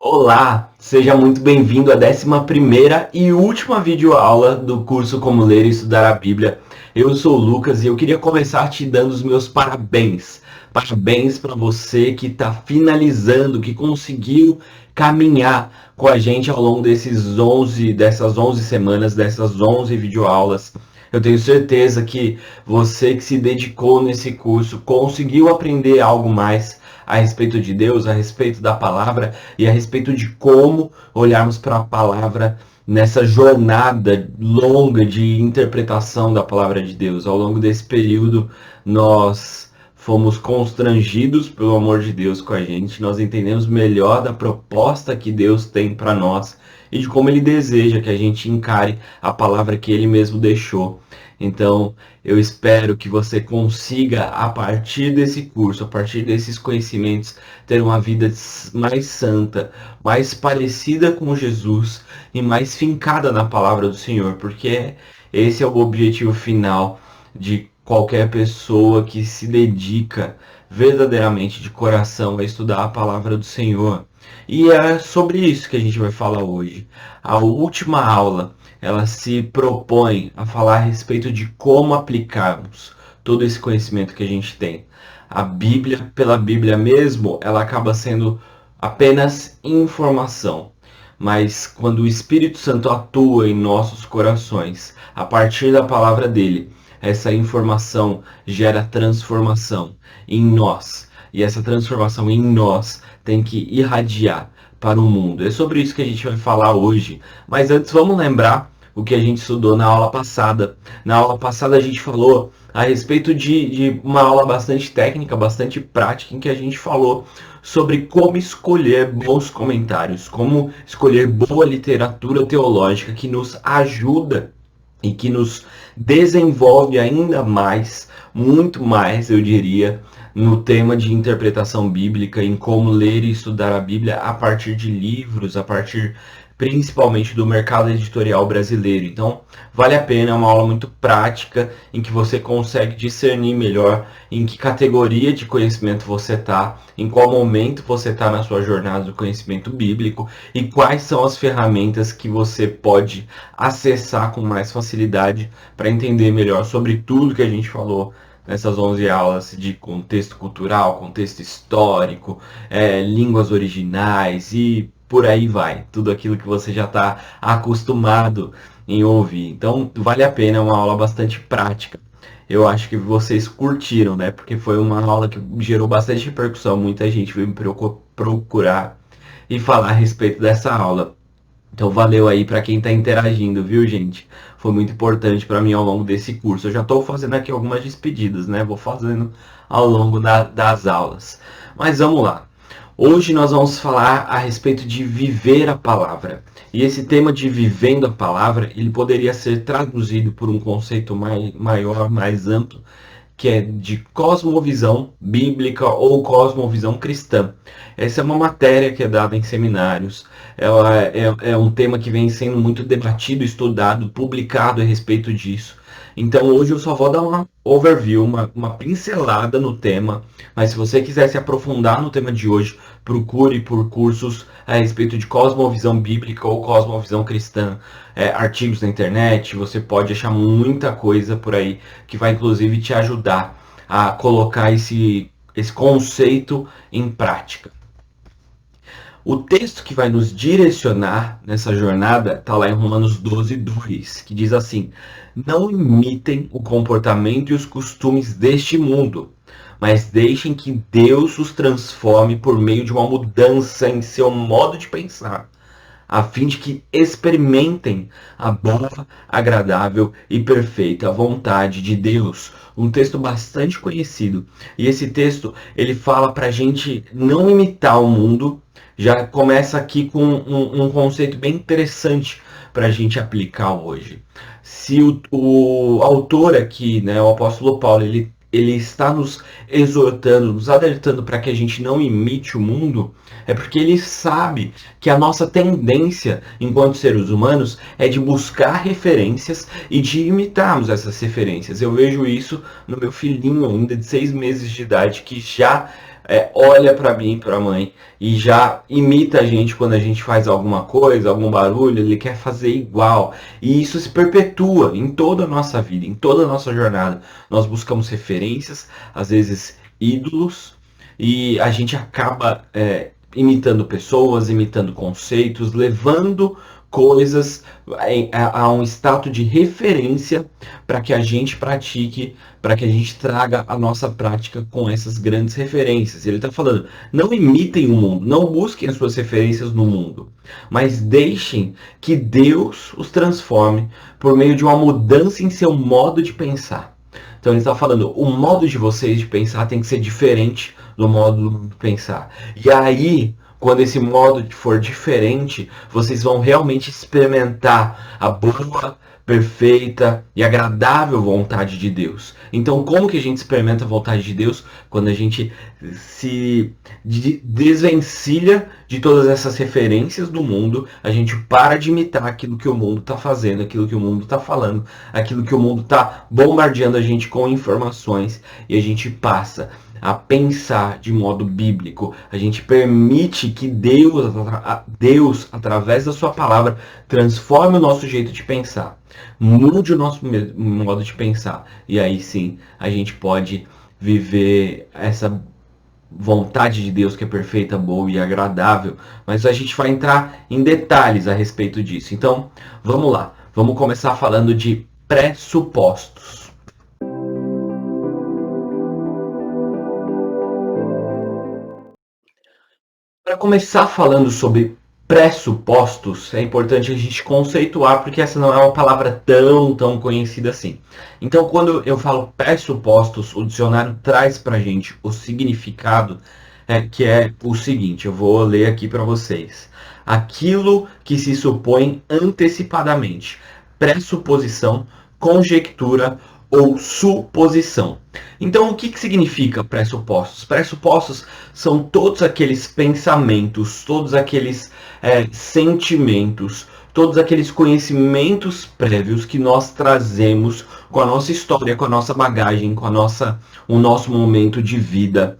Olá, seja muito bem-vindo à 11ª e última videoaula do curso Como Ler e Estudar a Bíblia. Eu sou o Lucas e eu queria começar te dando os meus parabéns. Parabéns para você que está finalizando, que conseguiu caminhar com a gente ao longo dessas 11 semanas, dessas 11 videoaulas. Eu tenho certeza que você que se dedicou nesse curso conseguiu aprender algo mais a respeito de Deus, a respeito da palavra e a respeito de como olharmos para a palavra nessa jornada longa de interpretação da palavra de Deus. Ao longo desse período, nós fomos constrangidos pelo amor de Deus com a gente, nós entendemos melhor da proposta que Deus tem para nós e de como Ele deseja que a gente encare a palavra que Ele mesmo deixou. Então, eu espero que você consiga, a partir desse curso, a partir desses conhecimentos, ter uma vida mais santa, mais parecida com Jesus e mais fincada na palavra do Senhor, porque esse é o objetivo final de qualquer pessoa que se dedica verdadeiramente de coração a estudar a palavra do Senhor. E é sobre isso que a gente vai falar hoje. A última aula, ela se propõe a falar a respeito de como aplicarmos todo esse conhecimento que a gente tem. A Bíblia, pela Bíblia mesmo, ela acaba sendo apenas informação. Mas quando o Espírito Santo atua em nossos corações, a partir da palavra dele, essa informação gera transformação em nós. E essa transformação em nós tem que irradiar para o mundo. É sobre isso que a gente vai falar hoje. Mas antes, vamos lembrar o que a gente estudou na aula passada. Na aula passada a gente falou a respeito de uma aula bastante técnica, bastante prática, em que a gente falou sobre como escolher bons comentários, como escolher boa literatura teológica que nos ajuda e que nos desenvolve ainda mais, muito mais, eu diria, no tema de interpretação bíblica, em como ler e estudar a Bíblia a partir de livros, a partir principalmente do mercado editorial brasileiro. Então, vale a pena, é uma aula muito prática, em que você consegue discernir melhor em que categoria de conhecimento você está, em qual momento você está na sua jornada do conhecimento bíblico e quais são as ferramentas que você pode acessar com mais facilidade para entender melhor sobre tudo que a gente falou nessas 11 aulas de contexto cultural, contexto histórico, línguas originais e por aí vai. Tudo aquilo que você já está acostumado em ouvir. Então, vale a pena, é uma aula bastante prática. Eu acho que vocês curtiram, né? Porque foi uma aula que gerou bastante repercussão. Muita gente veio me procurar e falar a respeito dessa aula. Então valeu aí para quem está interagindo, viu, gente? Foi muito importante para mim ao longo desse curso. Eu já estou fazendo aqui algumas despedidas, né? Vou fazendo ao longo das aulas. Mas vamos lá. Hoje nós vamos falar a respeito de viver a palavra. E esse tema de vivendo a palavra, ele poderia ser traduzido por um conceito maior, mais amplo, que é de cosmovisão bíblica ou cosmovisão cristã. Essa é uma matéria que é dada em seminários, é um tema que vem sendo muito debatido, estudado, publicado a respeito disso. Então hoje eu só vou dar uma overview, uma pincelada no tema, mas se você quiser se aprofundar no tema de hoje, procure por cursos a respeito de cosmovisão bíblica ou cosmovisão cristã, artigos na internet, você pode achar muita coisa por aí que vai inclusive te ajudar a colocar esse conceito em prática. O texto que vai nos direcionar nessa jornada está lá em Romanos 12:2, que diz assim: não imitem o comportamento e os costumes deste mundo, mas deixem que Deus os transforme por meio de uma mudança em seu modo de pensar, a fim de que experimentem a boa, agradável e perfeita vontade de Deus. Um texto bastante conhecido. E esse texto, ele fala para a gente não imitar o mundo. Já começa aqui com um conceito bem interessante para a gente aplicar hoje. Se o autor aqui, né, o apóstolo Paulo, ele está nos exortando, nos alertando para que a gente não imite o mundo, é porque ele sabe que a nossa tendência, enquanto seres humanos, é de buscar referências e de imitarmos essas referências. Eu vejo isso no meu filhinho ainda de 6 meses de idade, que já olha para mim, para a mãe, e já imita a gente quando a gente faz alguma coisa, algum barulho, ele quer fazer igual. E isso se perpetua em toda a nossa vida, em toda a nossa jornada. Nós buscamos referências, às vezes ídolos, e a gente acaba imitando pessoas, imitando conceitos, levando coisas a um status de referência para que a gente pratique, para que a gente traga a nossa prática com essas grandes referências. Ele está falando, não imitem o mundo, não busquem as suas referências no mundo, mas deixem que Deus os transforme por meio de uma mudança em seu modo de pensar. Então ele está falando, o modo de vocês de pensar tem que ser diferente do modo de pensar. E aí, quando esse modo for diferente, vocês vão realmente experimentar a boa, perfeita e agradável vontade de Deus. Então, como que a gente experimenta a vontade de Deus? Quando a gente se desvencilha de todas essas referências do mundo, a gente para de imitar aquilo que o mundo está fazendo, aquilo que o mundo está falando, aquilo que o mundo está bombardeando a gente com informações, e a gente passa a pensar de modo bíblico. A gente permite que Deus, através da sua palavra, transforme o nosso jeito de pensar. Mude o nosso modo de pensar. E aí sim, a gente pode viver essa vontade de Deus que é perfeita, boa e agradável. Mas a gente vai entrar em detalhes a respeito disso. Então, vamos lá. Vamos começar falando de pressupostos. Para começar falando sobre pressupostos, é importante a gente conceituar, porque essa não é uma palavra tão conhecida assim. Então, quando eu falo pressupostos, o dicionário traz para a gente o significado, que é o seguinte, eu vou ler aqui para vocês. Aquilo que se supõe antecipadamente, pressuposição, conjectura ou suposição. Então, o que significa pressupostos? Pressupostos são todos aqueles pensamentos, todos aqueles sentimentos, todos aqueles conhecimentos prévios que nós trazemos com a nossa história, com a nossa bagagem, com o nosso momento de vida,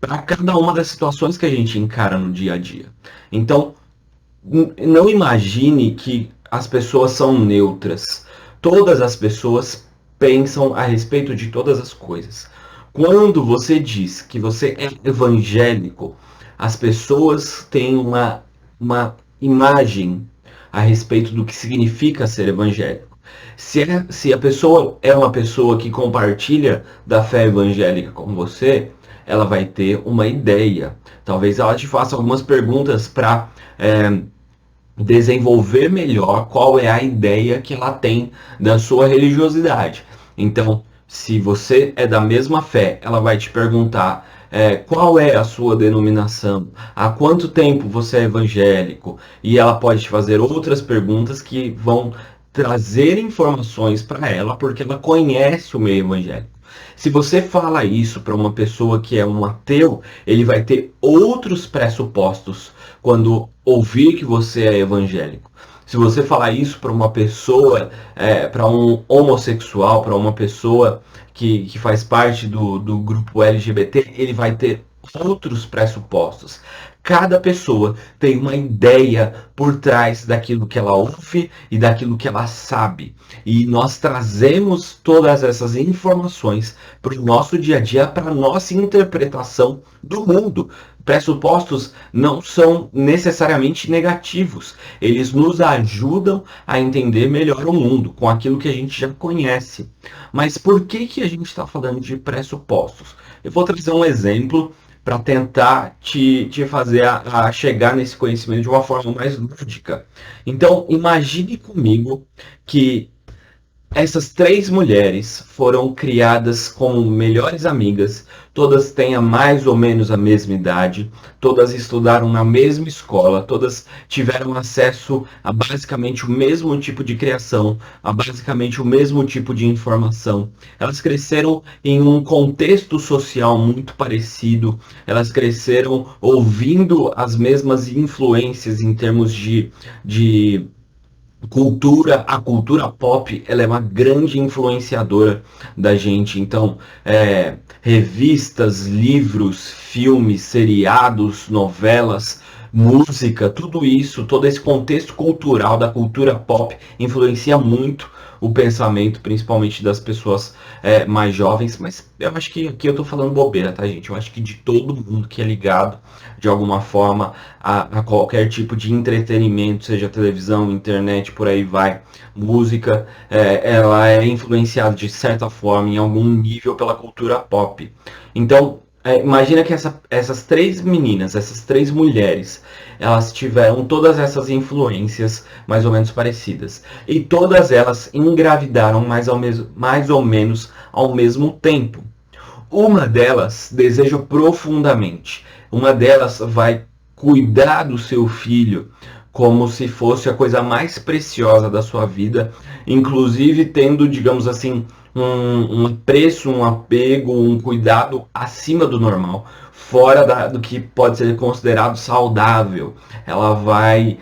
para cada uma das situações que a gente encara no dia a dia. Então, não imagine que as pessoas são neutras. Todas as pessoas pensam a respeito de todas as coisas. Quando você diz que você é evangélico, as pessoas têm uma imagem a respeito do que significa ser evangélico. Se a pessoa é uma pessoa que compartilha da fé evangélica com você, ela vai ter uma ideia. Talvez ela te faça algumas perguntas para desenvolver melhor qual é a ideia que ela tem da sua religiosidade. Então, se você é da mesma fé, ela vai te perguntar qual é a sua denominação, há quanto tempo você é evangélico, e ela pode te fazer outras perguntas que vão trazer informações para ela, porque ela conhece o meio evangélico. Se você fala isso para uma pessoa que é um ateu, ele vai ter outros pressupostos quando ouvir que você é evangélico. Se você falar isso para uma pessoa, para um homossexual, para uma pessoa que faz parte do grupo LGBT, ele vai ter outros pressupostos. Cada pessoa tem uma ideia por trás daquilo que ela ouve e daquilo que ela sabe. E nós trazemos todas essas informações para o nosso dia a dia, para a nossa interpretação do mundo. Pressupostos não são necessariamente negativos. Eles nos ajudam a entender melhor o mundo, com aquilo que a gente já conhece. Mas por que a gente está falando de pressupostos? Eu vou trazer um exemplo para tentar te fazer a chegar nesse conhecimento de uma forma mais lúdica. Então, imagine comigo que essas três mulheres foram criadas como melhores amigas, todas têm mais ou menos a mesma idade, todas estudaram na mesma escola, todas tiveram acesso a basicamente o mesmo tipo de criação, a basicamente o mesmo tipo de informação. Elas cresceram em um contexto social muito parecido, elas cresceram ouvindo as mesmas influências em termos de a cultura pop, ela é uma grande influenciadora da gente. Então, revistas, livros, filmes, seriados, novelas, música, tudo isso, todo esse contexto cultural da cultura pop influencia muito o pensamento, principalmente das pessoas mais jovens. Mas eu acho que aqui eu tô falando bobeira, tá, gente? Eu acho que de todo mundo que é ligado de alguma forma a qualquer tipo de entretenimento, seja televisão, internet, por aí vai, música, ela é influenciada de certa forma, em algum nível, pela cultura pop. Então, imagina que essas três meninas, essas três mulheres, elas tiveram todas essas influências mais ou menos parecidas. E todas elas engravidaram mais ou menos ao mesmo tempo. Uma delas deseja profundamente. Uma delas vai cuidar do seu filho como se fosse a coisa mais preciosa da sua vida, inclusive tendo, digamos assim, um apreço, um apego, um cuidado acima do normal, fora do que pode ser considerado saudável. Ela vai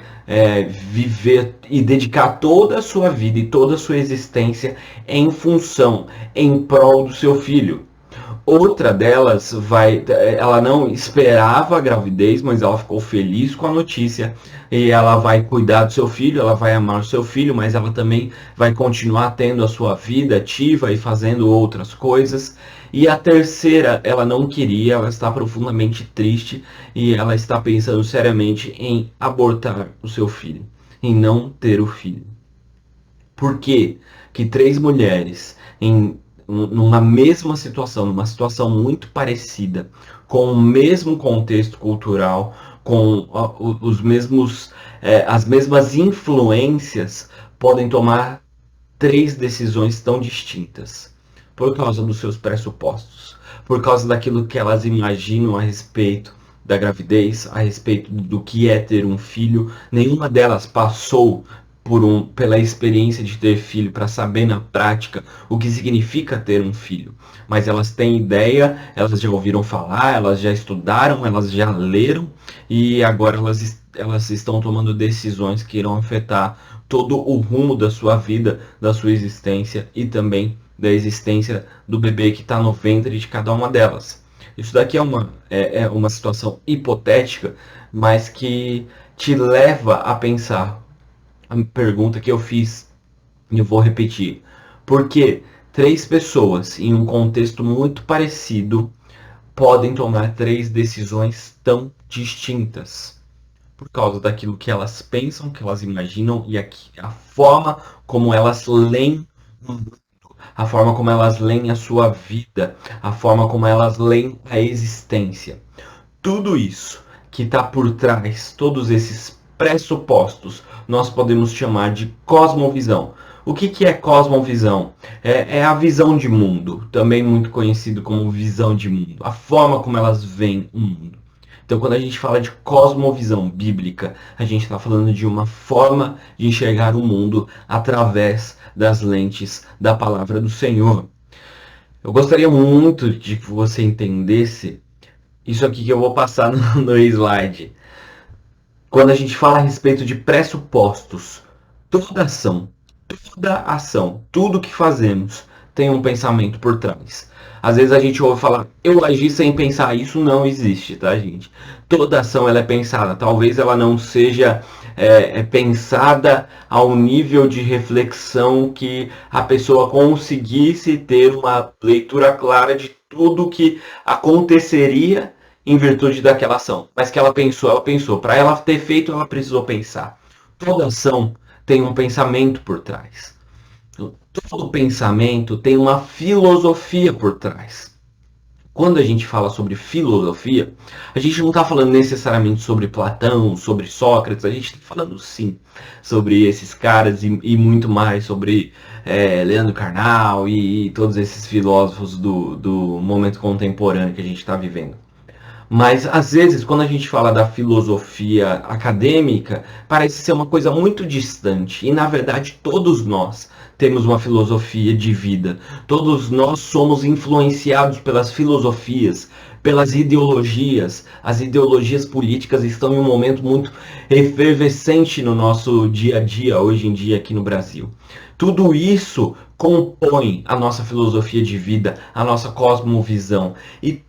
viver e dedicar toda a sua vida e toda a sua existência em função, em prol do seu filho. Outra delas ela não esperava a gravidez, mas ela ficou feliz com a notícia e ela vai cuidar do seu filho, ela vai amar o seu filho, mas ela também vai continuar tendo a sua vida ativa e fazendo outras coisas. E a terceira, ela não queria, ela está profundamente triste e ela está pensando seriamente em abortar o seu filho, em não ter o filho. Por que que três mulheres numa mesma situação, numa situação muito parecida, com o mesmo contexto cultural, com os mesmos, as mesmas influências, podem tomar três decisões tão distintas? Por causa dos seus pressupostos, por causa daquilo que elas imaginam a respeito da gravidez, a respeito do que é ter um filho. Nenhuma delas passou pela experiência de ter filho para saber na prática o que significa ter um filho. Mas elas têm ideia, elas já ouviram falar, elas já estudaram, elas já leram e agora elas estão tomando decisões que irão afetar todo o rumo da sua vida, da sua existência e também da existência do bebê que está no ventre de cada uma delas. Isso daqui é uma situação hipotética, mas que te leva a pensar a pergunta que eu fiz e eu vou repetir. Por que três pessoas em um contexto muito parecido podem tomar três decisões tão distintas? Por causa daquilo que elas pensam, que elas imaginam e a forma como elas leem o mundo, a forma como elas leem a sua vida, a forma como elas leem a existência. Tudo isso que está por trás, todos esses pressupostos, nós podemos chamar de cosmovisão. O que é cosmovisão? É a visão de mundo, também muito conhecido como visão de mundo, a forma como elas veem o mundo. Então, quando a gente fala de cosmovisão bíblica, a gente está falando de uma forma de enxergar o mundo através das lentes da palavra do Senhor. Eu gostaria muito de que você entendesse isso aqui que eu vou passar no slide. Quando a gente fala a respeito de pressupostos, toda ação, tudo que fazemos tem um pensamento por trás. Às vezes a gente ouve falar, eu agi sem pensar, isso não existe, tá, gente? Toda ação ela é pensada, talvez ela não seja pensada ao nível de reflexão que a pessoa conseguisse ter uma leitura clara de tudo que aconteceria em virtude daquela ação. Mas que ela pensou. Para ela ter feito, ela precisou pensar. Toda ação tem um pensamento por trás. Todo pensamento tem uma filosofia por trás. Quando a gente fala sobre filosofia, a gente não está falando necessariamente sobre Platão, sobre Sócrates, a gente está falando sim sobre esses caras e muito mais sobre Leandro Carnal e todos esses filósofos do momento contemporâneo que a gente está vivendo. Mas às vezes, quando a gente fala da filosofia acadêmica, parece ser uma coisa muito distante. E na verdade, todos nós temos uma filosofia de vida. Todos nós somos influenciados pelas filosofias, pelas ideologias. As ideologias políticas estão em um momento muito efervescente no nosso dia a dia, hoje em dia aqui no Brasil. Tudo isso compõe a nossa filosofia de vida, a nossa cosmovisão. E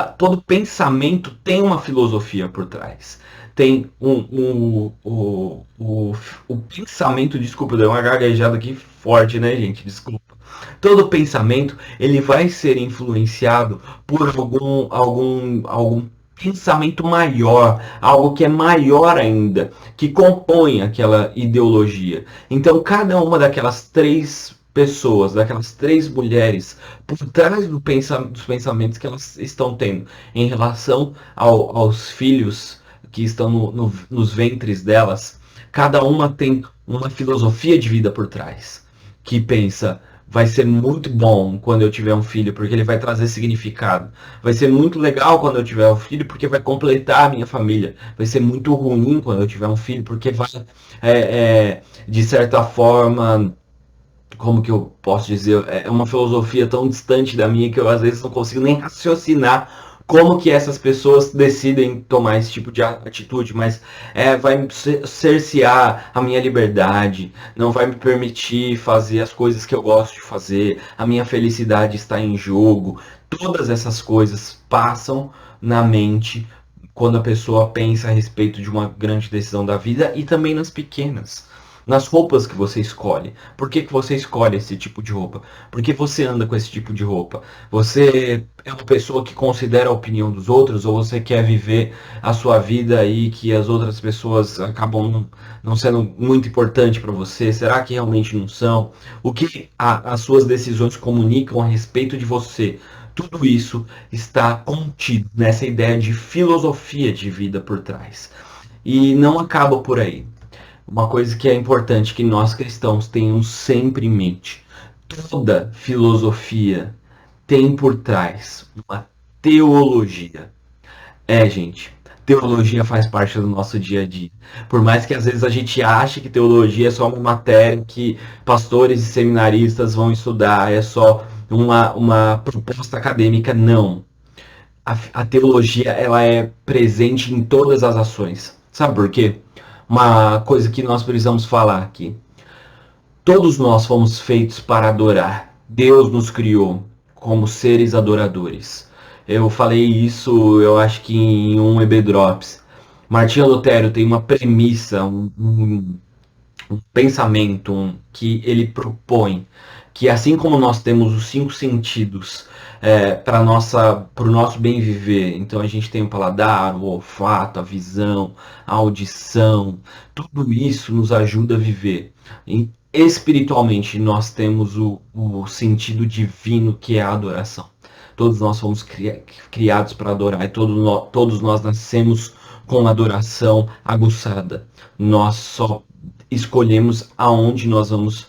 todo pensamento tem uma filosofia por trás. Tem o pensamento, desculpa, deu uma gaguejada aqui forte, né, gente? Desculpa. Todo pensamento ele vai ser influenciado por algum pensamento maior, algo que é maior ainda, que compõe aquela ideologia. Então, cada uma daquelas três pessoas, daquelas três mulheres, por trás dos pensamentos que elas estão tendo em relação aos filhos que estão nos ventres delas, cada uma tem uma filosofia de vida por trás, que pensa: vai ser muito bom quando eu tiver um filho, porque ele vai trazer significado. Vai ser muito legal quando eu tiver um filho, porque vai completar a minha família. Vai ser muito ruim quando eu tiver um filho, porque vai, de certa forma, como que eu posso dizer, é uma filosofia tão distante da minha que eu às vezes não consigo nem raciocinar como que essas pessoas decidem tomar esse tipo de atitude, mas vai cercear a minha liberdade, não vai me permitir fazer as coisas que eu gosto de fazer, a minha felicidade está em jogo. Todas essas coisas passam na mente quando a pessoa pensa a respeito de uma grande decisão da vida, e também nas pequenas. Nas roupas que você escolhe. Por que você escolhe esse tipo de roupa? Por que você anda com esse tipo de roupa? Você é uma pessoa que considera a opinião dos outros, ou você quer viver a sua vida aí que as outras pessoas acabam não sendo muito importante para você? Será que realmente não são? O que as suas decisões comunicam a respeito de você? Tudo isso está contido nessa ideia de filosofia de vida por trás. E não acaba por aí. Uma coisa que é importante que nós cristãos tenhamos sempre em mente: toda filosofia tem por trás uma teologia. Gente, teologia faz parte do nosso dia a dia. Por mais que às vezes a gente ache que teologia é só uma matéria que pastores e seminaristas vão estudar, é só uma proposta acadêmica, não. A teologia, ela é presente em todas as ações. Sabe por quê? Uma coisa que nós precisamos falar aqui: todos nós fomos feitos para adorar. Deus nos criou como seres adoradores. Eu falei isso, eu acho que em um EB Drops. Martinho Lutero tem uma premissa, um pensamento que ele propõe, que assim como nós temos os cinco sentidos para o nosso bem viver, então a gente tem o paladar, o olfato, a visão, a audição, tudo isso nos ajuda a viver. E espiritualmente nós temos o sentido divino, que é a adoração. Todos nós fomos criados para adorar, e todos nós nascemos com adoração aguçada. Nós só escolhemos aonde nós vamos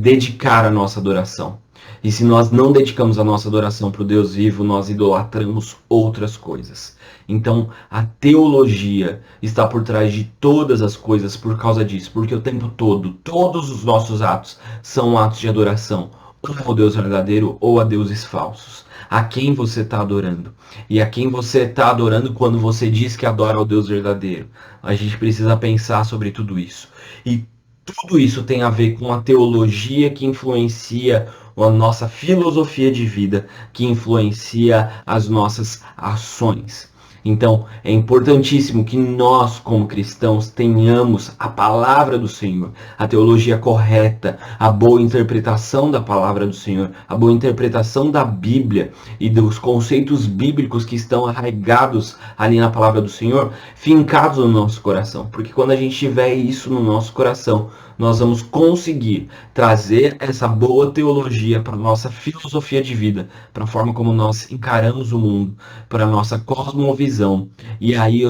dedicar a nossa adoração. E se nós não dedicamos a nossa adoração para o Deus vivo, nós idolatramos outras coisas. Então, a teologia está por trás de todas as coisas por causa disso, porque o tempo todo, todos os nossos atos são atos de adoração, ou ao Deus verdadeiro ou a deuses falsos. A quem você está adorando? E a quem você está adorando quando você diz que adora ao Deus verdadeiro? A gente precisa pensar sobre tudo isso. E tudo isso tem a ver com a teologia que influencia a nossa filosofia de vida, que influencia as nossas ações. Então, é importantíssimo que nós, como cristãos, tenhamos a palavra do Senhor, a teologia correta, a boa interpretação da palavra do Senhor, a boa interpretação da Bíblia e dos conceitos bíblicos que estão arraigados ali na palavra do Senhor, fincados no nosso coração. Porque quando a gente tiver isso no nosso coração, nós vamos conseguir trazer essa boa teologia para a nossa filosofia de vida, para a forma como nós encaramos o mundo, para a nossa cosmovisão. E aí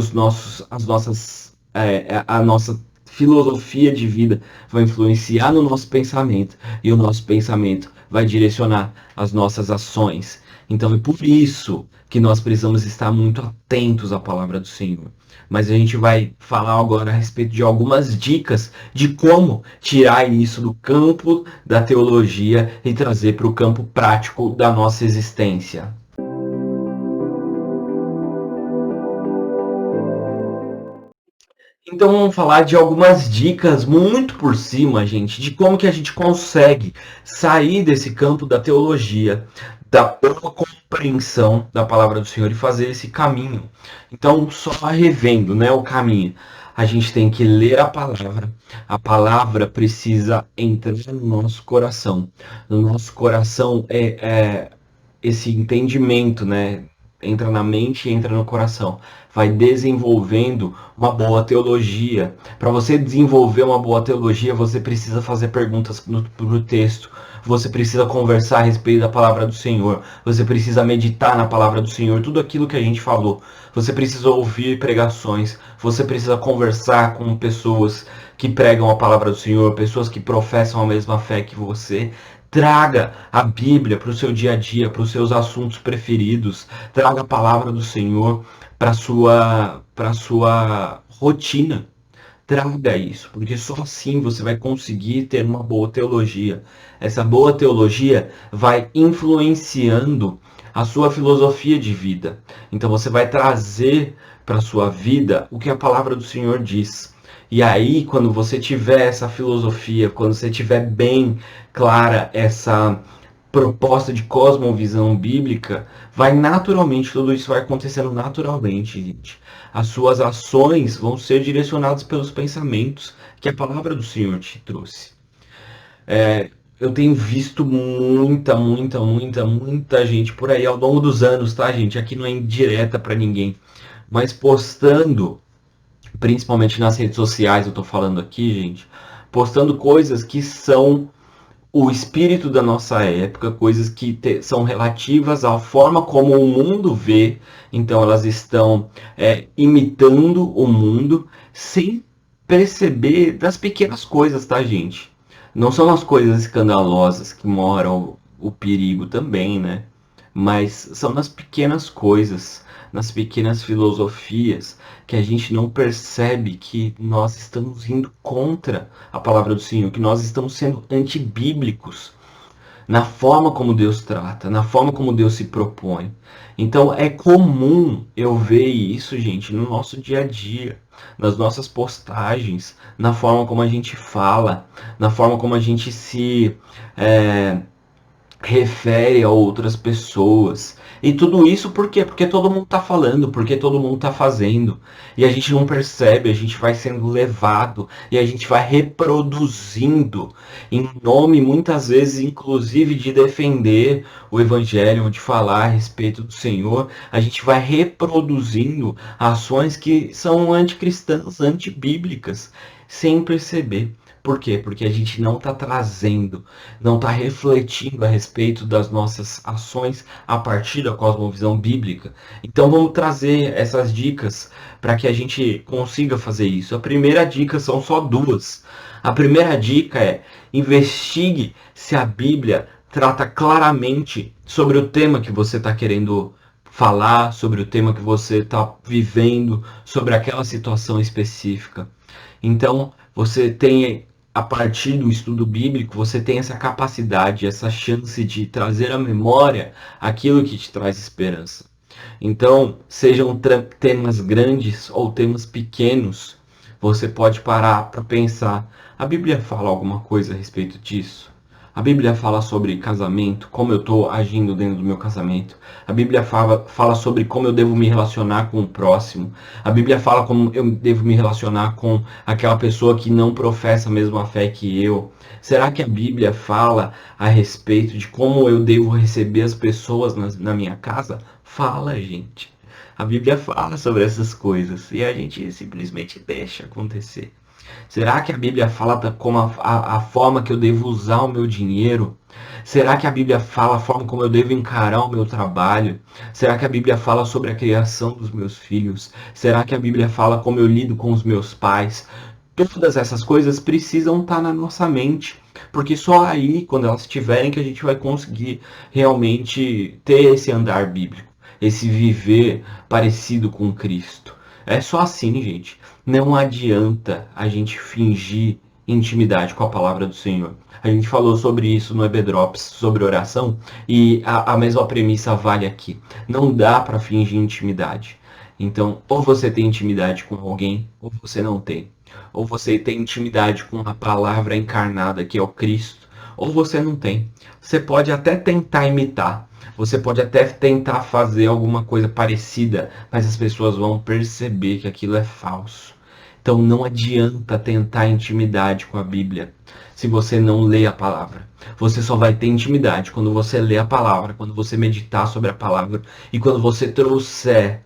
a nossa filosofia de vida vai influenciar no nosso pensamento, e o nosso pensamento vai direcionar as nossas ações. Então é por isso que nós precisamos estar muito atentos à palavra do Senhor. Mas a gente vai falar agora a respeito de algumas dicas de como tirar isso do campo da teologia e trazer para o campo prático da nossa existência. Então vamos falar de algumas dicas muito por cima, gente, de como que a gente consegue sair desse campo da teologia, da boa compreensão da palavra do Senhor e fazer esse caminho. Então, só revendo, né, o caminho. A gente tem que ler a palavra precisa entrar no nosso coração. No nosso coração é esse entendimento, né? Entra na mente e entra no coração. Vai desenvolvendo uma boa teologia. Para você desenvolver uma boa teologia, você precisa fazer perguntas pro texto. Você precisa conversar a respeito da palavra do Senhor. Você precisa meditar na palavra do Senhor. Tudo aquilo que a gente falou. Você precisa ouvir pregações. Você precisa conversar com pessoas que pregam a palavra do Senhor, pessoas que professam a mesma fé que você. Traga a Bíblia para o seu dia a dia, para os seus assuntos preferidos. Traga a palavra do Senhor para sua rotina. Traga isso, porque só assim você vai conseguir ter uma boa teologia. Essa boa teologia vai influenciando a sua filosofia de vida. Então você vai trazer para a sua vida o que a palavra do Senhor diz. E aí, quando você tiver essa filosofia, quando você tiver bem clara essa proposta de cosmovisão bíblica, vai naturalmente, tudo isso vai acontecendo naturalmente, gente. As suas ações vão ser direcionadas pelos pensamentos que a palavra do Senhor te trouxe. Eu tenho visto muita gente por aí ao longo dos anos, tá, gente? Aqui não é indireta para ninguém, mas postando, principalmente nas redes sociais, eu tô falando aqui, gente, postando coisas que são o espírito da nossa época, coisas que são relativas à forma como o mundo vê, então elas estão imitando o mundo sem perceber das pequenas coisas, tá, gente? Não são as coisas escandalosas que moram o perigo também, né? Mas são nas pequenas coisas, nas pequenas filosofias, que a gente não percebe que nós estamos indo contra a palavra do Senhor, que nós estamos sendo antibíblicos na forma como Deus trata, na forma como Deus se propõe. Então é comum eu ver isso, gente, no nosso dia a dia, nas nossas postagens, na forma como a gente fala, na forma como a gente se é, refere a outras pessoas. E tudo isso por quê? Porque todo mundo está falando, porque todo mundo está fazendo. E a gente não percebe, a gente vai sendo levado e a gente vai reproduzindo em nome, muitas vezes, inclusive, de defender o evangelho, de falar a respeito do Senhor, a gente vai reproduzindo ações que são anticristãs, antibíblicas, sem perceber. Por quê? Porque a gente não está trazendo, não está refletindo a respeito das nossas ações a partir da cosmovisão bíblica. Então vamos trazer essas dicas para que a gente consiga fazer isso. A primeira dica são só duas. A primeira dica é: investigue se a Bíblia trata claramente sobre o tema que você está querendo falar, sobre o tema que você está vivendo, sobre aquela situação específica. Então, você tem, a partir do estudo bíblico, você tem essa capacidade, essa chance de trazer à memória aquilo que te traz esperança. Então, sejam temas grandes ou temas pequenos, você pode parar para pensar: a Bíblia fala alguma coisa a respeito disso? A Bíblia fala sobre casamento, como eu estou agindo dentro do meu casamento. A Bíblia fala sobre como eu devo me relacionar com o próximo. A Bíblia fala como eu devo me relacionar com aquela pessoa que não professa a mesma fé que eu. Será que a Bíblia fala a respeito de como eu devo receber as pessoas na minha casa? Fala, gente. A Bíblia fala sobre essas coisas e a gente simplesmente deixa acontecer. Será que a Bíblia fala como a forma que eu devo usar o meu dinheiro? Será que a Bíblia fala a forma como eu devo encarar o meu trabalho? Será que a Bíblia fala sobre a criação dos meus filhos? Será que a Bíblia fala como eu lido com os meus pais? Todas essas coisas precisam estar na nossa mente, porque só aí, quando elas estiverem, que a gente vai conseguir realmente ter esse andar bíblico, esse viver parecido com Cristo. É só assim, gente. Não adianta a gente fingir intimidade com a palavra do Senhor. A gente falou sobre isso no EB-Drops, sobre oração, e a mesma premissa vale aqui. Não dá para fingir intimidade. Então, ou você tem intimidade com alguém, ou você não tem. Ou você tem intimidade com a palavra encarnada, que é o Cristo, ou você não tem. Você pode até tentar imitar, você pode até tentar fazer alguma coisa parecida, mas as pessoas vão perceber que aquilo é falso. Então não adianta tentar intimidade com a Bíblia se você não lê a palavra. Você só vai ter intimidade quando você lê a palavra, quando você meditar sobre a palavra e quando você trouxer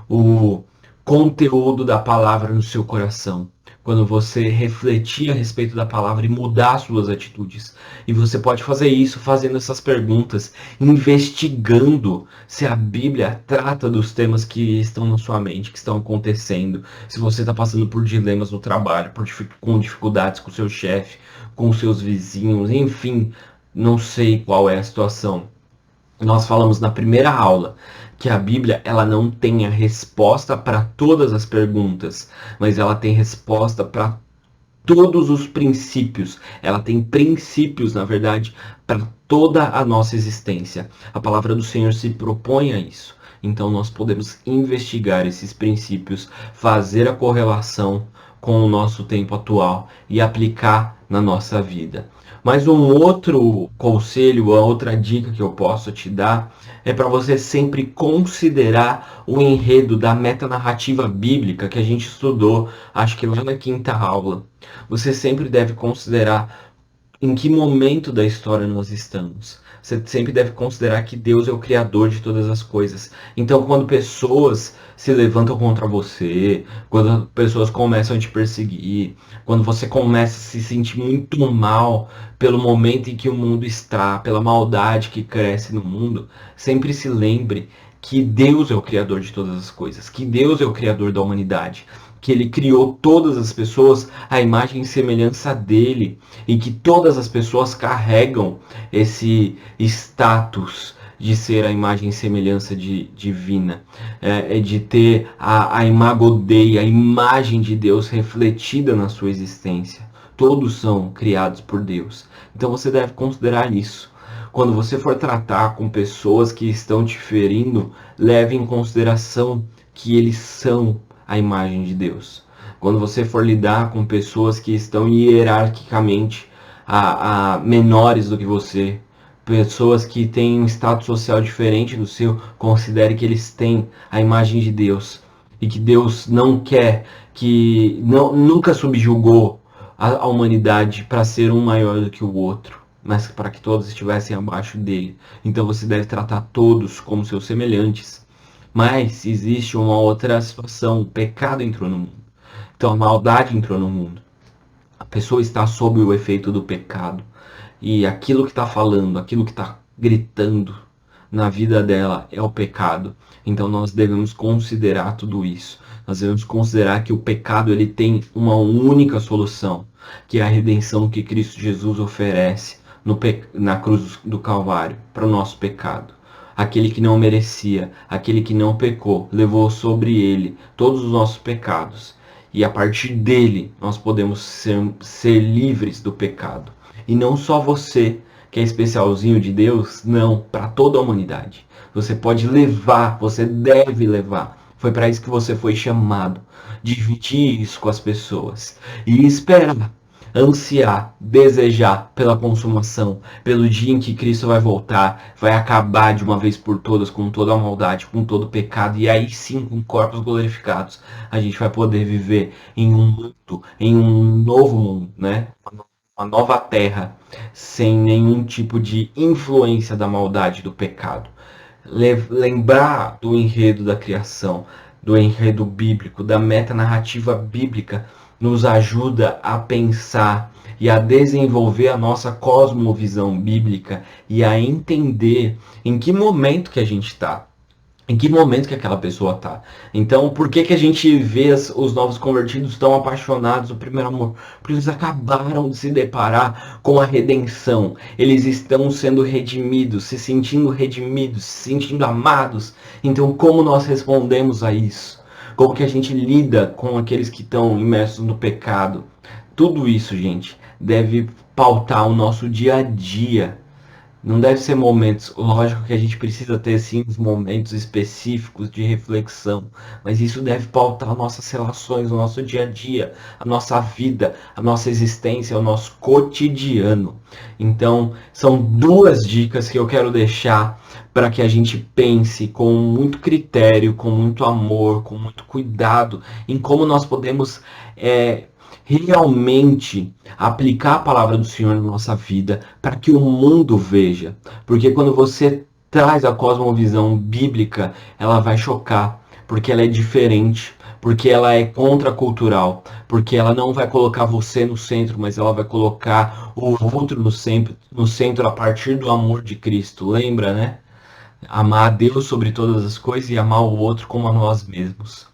o conteúdo da palavra no seu coração. Quando você refletir a respeito da palavra e mudar suas atitudes. E você pode fazer isso fazendo essas perguntas, investigando se a Bíblia trata dos temas que estão na sua mente, que estão acontecendo. Se você está passando por dilemas no trabalho, com dificuldades com o seu chefe, com os seus vizinhos, enfim, não sei qual é a situação. Nós falamos na primeira aula que a Bíblia ela não tem a resposta para todas as perguntas, mas ela tem resposta para todos os princípios. Ela tem princípios, na verdade, para toda a nossa existência. A palavra do Senhor se propõe a isso. Então nós podemos investigar esses princípios, fazer a correlação com o nosso tempo atual e aplicar na nossa vida. Mas um outro conselho, a outra dica que eu posso te dar é para você sempre considerar o enredo da metanarrativa bíblica que a gente estudou, acho que lá na quinta aula. Você sempre deve considerar em que momento da história nós estamos. Você sempre deve considerar que Deus é o criador de todas as coisas. Então, quando pessoas se levantam contra você, quando pessoas começam a te perseguir, quando você começa a se sentir muito mal pelo momento em que o mundo está, pela maldade que cresce no mundo, sempre se lembre que Deus é o criador de todas as coisas, que Deus é o criador da humanidade, que ele criou todas as pessoas à imagem e semelhança dele, e que todas as pessoas carregam esse status de ser a imagem e semelhança divina, de ter a imago Dei, a imagem de Deus refletida na sua existência. Todos são criados por Deus. Então você deve considerar isso. Quando você for tratar com pessoas que estão te ferindo, leve em consideração que eles são a imagem de Deus. Quando você for lidar com pessoas que estão hierarquicamente a menores do que você, pessoas que têm um status social diferente do seu, considere que eles têm a imagem de Deus e que Deus não quer, nunca subjugou a humanidade para ser um maior do que o outro, mas para que todos estivessem abaixo dele. Então você deve tratar todos como seus semelhantes. Mas existe uma outra situação, o pecado entrou no mundo. Então a maldade entrou no mundo. A pessoa está sob o efeito do pecado. E aquilo que está falando, aquilo que está gritando na vida dela é o pecado. Então nós devemos considerar tudo isso. Nós devemos considerar que o pecado ele tem uma única solução, que é a redenção que Cristo Jesus oferece na cruz do Calvário para o nosso pecado. Aquele que não merecia, aquele que não pecou, levou sobre ele todos os nossos pecados. E a partir dele nós podemos ser livres do pecado. E não só você, que é especialzinho de Deus, não, para toda a humanidade. Você pode levar, você deve levar. Foi para isso que você foi chamado. Dividir isso com as pessoas. E esperar, ansiar, desejar pela consumação, pelo dia em que Cristo vai voltar, vai acabar de uma vez por todas com toda a maldade, com todo o pecado, e aí sim, com corpos glorificados, a gente vai poder viver em um mundo, em um novo mundo, né? Uma nova terra, sem nenhum tipo de influência da maldade, do pecado. Lembrar do enredo da criação, do enredo bíblico, da metanarrativa bíblica, nos ajuda a pensar e a desenvolver a nossa cosmovisão bíblica e a entender em que momento que a gente está, em que momento que aquela pessoa está. Então, por que a gente vê os novos convertidos tão apaixonados do primeiro amor? Porque eles acabaram de se deparar com a redenção. Eles estão sendo redimidos, se sentindo amados. Então, como nós respondemos a isso? Como que a gente lida com aqueles que estão imersos no pecado? tudo isso, gente, deve pautar o nosso dia a dia. Não deve ser momentos, lógico que a gente precisa ter sim os momentos específicos de reflexão, mas isso deve pautar nossas relações, o nosso dia a dia, a nossa vida, a nossa existência, o nosso cotidiano. Então, são duas dicas que eu quero deixar para que a gente pense com muito critério, com muito amor, com muito cuidado em como nós podemos realmente aplicar a palavra do Senhor na nossa vida para que o mundo veja. Porque quando você traz a cosmovisão bíblica, ela vai chocar, porque ela é diferente, porque ela é contracultural, porque ela não vai colocar você no centro, mas ela vai colocar o outro no centro a partir do amor de Cristo. Lembra, né? Amar a Deus sobre todas as coisas e amar o outro como a nós mesmos.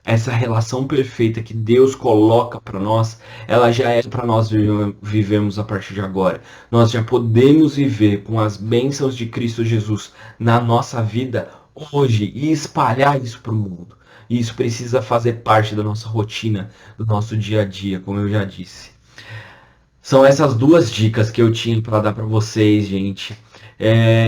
Essa relação perfeita que Deus coloca para nós, ela já é para nós vivermos a partir de agora. Nós já podemos viver com as bênçãos de Cristo Jesus na nossa vida hoje e espalhar isso para o mundo. E isso precisa fazer parte da nossa rotina, do nosso dia a dia, como eu já disse. São essas duas dicas que eu tinha para dar para vocês, gente.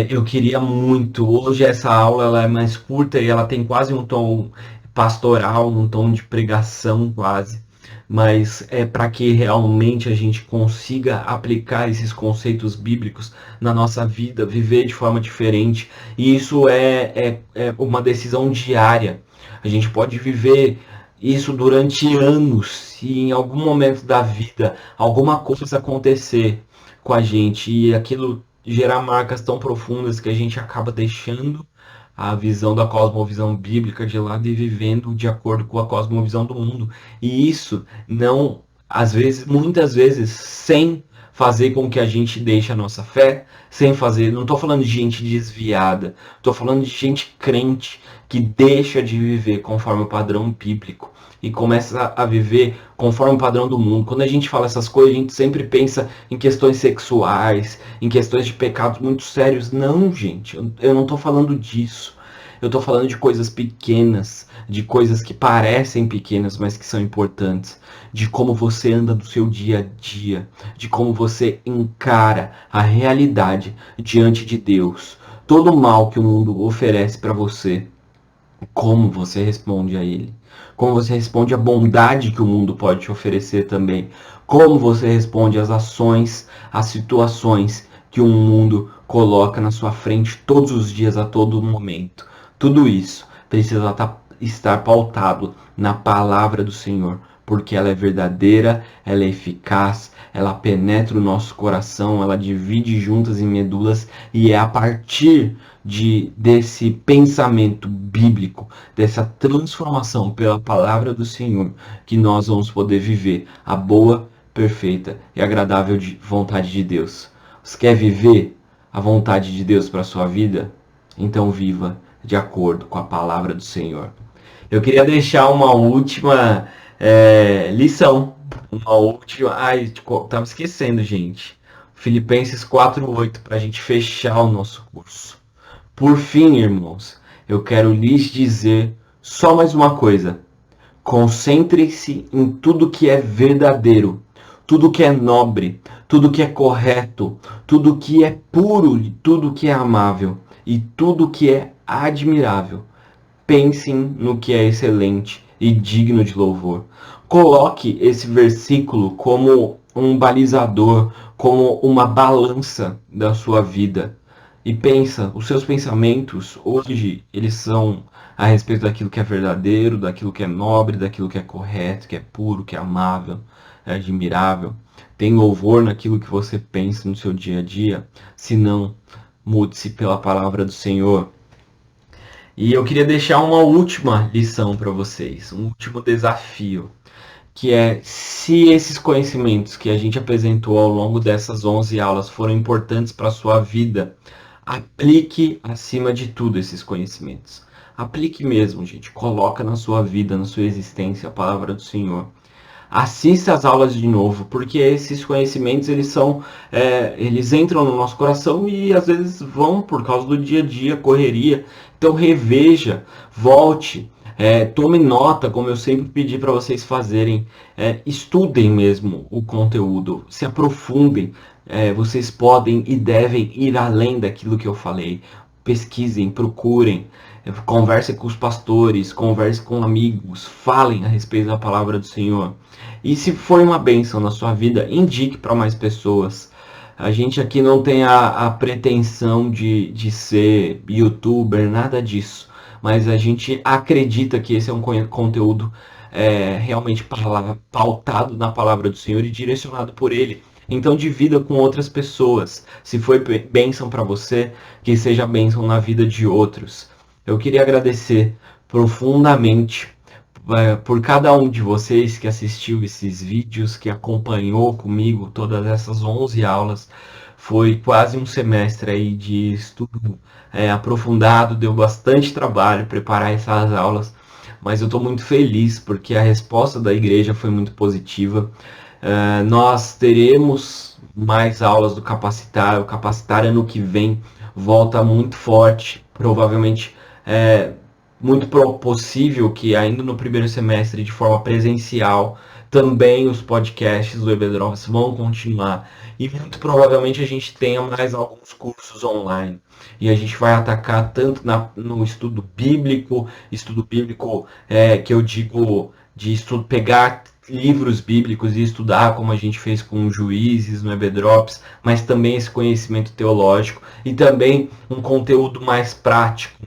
Eu queria muito. Hoje essa aula ela é mais curta e ela tem quase um tom pastoral, um tom de pregação quase. Mas é para que realmente a gente consiga aplicar esses conceitos bíblicos na nossa vida, viver de forma diferente. E isso é uma decisão diária. A gente pode viver isso durante anos, se em algum momento da vida alguma coisa acontecer com a gente e aquilo gerar marcas tão profundas que a gente acaba deixando a visão da cosmovisão bíblica de lado e vivendo de acordo com a cosmovisão do mundo. E isso não, às vezes, muitas vezes, sem fazer com que a gente deixe a nossa fé, sem fazer, não estou falando de gente desviada, estou falando de gente crente que deixa de viver conforme o padrão bíblico e começa a viver conforme o padrão do mundo. Quando a gente fala essas coisas, a gente sempre pensa em questões sexuais, em questões de pecados muito sérios. Não, gente, eu não estou falando disso. Eu estou falando de coisas pequenas, de coisas que parecem pequenas, mas que são importantes. De como você anda no seu dia a dia, de como você encara a realidade diante de Deus. Todo o mal que o mundo oferece para você, como você responde a ele. Como você responde à bondade que o mundo pode te oferecer também. Como você responde às ações, às situações que o mundo coloca na sua frente todos os dias, a todo momento. Tudo isso precisa estar pautado na palavra do Senhor, porque ela é verdadeira, ela é eficaz, ela penetra o nosso coração, ela divide juntas e medulas, e é a partir desse pensamento bíblico, dessa transformação pela palavra do Senhor, que nós vamos poder viver a boa, perfeita e agradável vontade de Deus. Você quer viver a vontade de Deus para a sua vida? Então viva de acordo com a palavra do Senhor. Eu queria deixar uma última lição. Uma última. Ai, tava esquecendo, gente. Filipenses 4:8 para a gente fechar o nosso curso. Por fim, irmãos, eu quero lhes dizer só mais uma coisa. Concentre-se em tudo que é verdadeiro, tudo que é nobre, tudo que é correto, tudo que é puro, tudo que é amável e tudo que é admirável. Pensem no que é excelente e digno de louvor. Coloque esse versículo como um balizador, como uma balança da sua vida. E pensa, os seus pensamentos hoje, eles são a respeito daquilo que é verdadeiro, daquilo que é nobre, daquilo que é correto, que é puro, que é amável, é admirável. Tem louvor naquilo que você pensa no seu dia a dia? Se não, mude-se pela palavra do Senhor. E eu queria deixar uma última lição para vocês, um último desafio, que é, se esses conhecimentos que a gente apresentou ao longo dessas 11 aulas foram importantes para a sua vida, aplique acima de tudo esses conhecimentos. Aplique mesmo, gente. Coloca na sua vida, na sua existência, a palavra do Senhor. Assista as aulas de novo, porque esses conhecimentos eles entram no nosso coração e às vezes vão por causa do dia a dia, correria. Então reveja, volte, Tome nota, como eu sempre pedi para vocês fazerem. Estudem mesmo o conteúdo, se aprofundem. Vocês podem e devem ir além daquilo que eu falei. Pesquisem, procurem, conversem com os pastores, conversem com amigos, falem a respeito da palavra do Senhor. E se for uma bênção na sua vida, indique para mais pessoas. A gente aqui não tem a pretensão de ser youtuber, nada disso. Mas a gente acredita que esse é um conteúdo realmente pautado na palavra do Senhor e direcionado por Ele. Então divida com outras pessoas. Se foi bênção para você, que seja bênção na vida de outros. Eu queria agradecer profundamente por cada um de vocês que assistiu esses vídeos, que acompanhou comigo todas essas 11 aulas. Foi quase um semestre aí de estudo aprofundado, deu bastante trabalho preparar essas aulas, mas eu estou muito feliz porque a resposta da igreja foi muito positiva. Nós teremos mais aulas do Capacitar. O Capacitar ano que vem volta muito forte, provavelmente muito possível que ainda no primeiro semestre, de forma presencial, também os podcasts do EBDrops vão continuar. E muito provavelmente a gente tenha mais alguns cursos online. E a gente vai atacar tanto no estudo bíblico que eu digo de estudo, pegar livros bíblicos e estudar, como a gente fez com Juízes no EBDrops, mas também esse conhecimento teológico e também um conteúdo mais prático,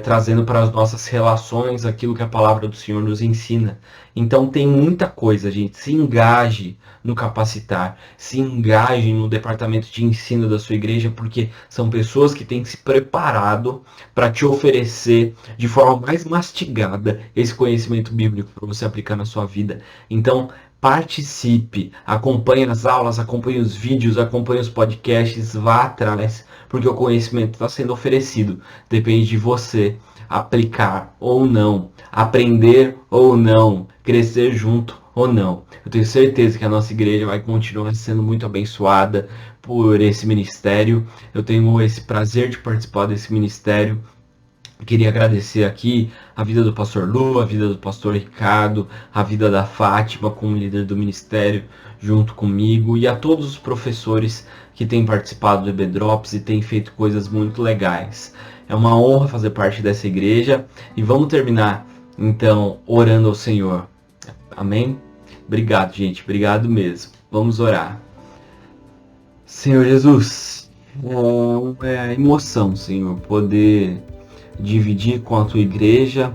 trazendo para as nossas relações aquilo que a palavra do Senhor nos ensina. Então tem muita coisa, gente. Se engaje no Capacitar, se engaje no departamento de ensino da sua igreja, porque são pessoas que têm se preparado para te oferecer de forma mais mastigada esse conhecimento bíblico para você aplicar na sua vida. Então participe, acompanhe as aulas, acompanhe os vídeos, acompanhe os podcasts, vá atrás, porque o conhecimento está sendo oferecido. Depende de você aplicar ou não, aprender ou não, crescer junto ou não. Eu tenho certeza que a nossa igreja vai continuar sendo muito abençoada por esse ministério. Eu tenho esse prazer de participar desse ministério. Queria agradecer aqui a vida do pastor Lu, a vida do pastor Ricardo, a vida da Fátima como líder do ministério junto comigo e a todos os professores que têm participado do EBDrops e têm feito coisas muito legais. É uma honra fazer parte dessa igreja e vamos terminar então orando ao Senhor. Amém? Obrigado, gente. Obrigado mesmo. Vamos orar. Senhor Jesus, é emoção, Senhor, poder dividir com a tua igreja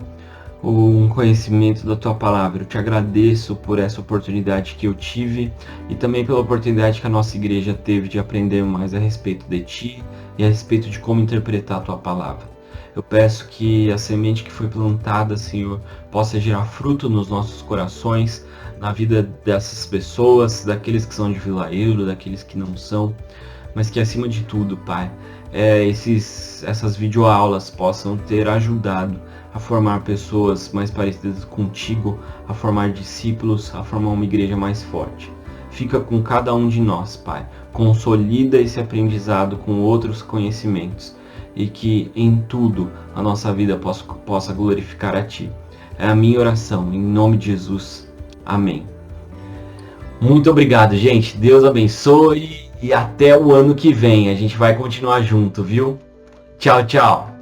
um conhecimento da tua palavra. Eu te agradeço por essa oportunidade que eu tive e também pela oportunidade que a nossa igreja teve de aprender mais a respeito de ti e a respeito de como interpretar a tua palavra. Eu peço que a semente que foi plantada, Senhor, possa gerar fruto nos nossos corações, na vida dessas pessoas, daqueles que são de Vila Euro, daqueles que não são, mas que acima de tudo, Pai, essas videoaulas possam ter ajudado a formar pessoas mais parecidas contigo, a formar discípulos, a formar uma igreja mais forte. Fica com cada um de nós, Pai. Consolida esse aprendizado com outros conhecimentos e que em tudo a nossa vida possa glorificar a Ti. É a minha oração, em nome de Jesus. Amém. Muito obrigado, gente. Deus abençoe. E até o ano que vem. A gente vai continuar junto, viu? Tchau, tchau.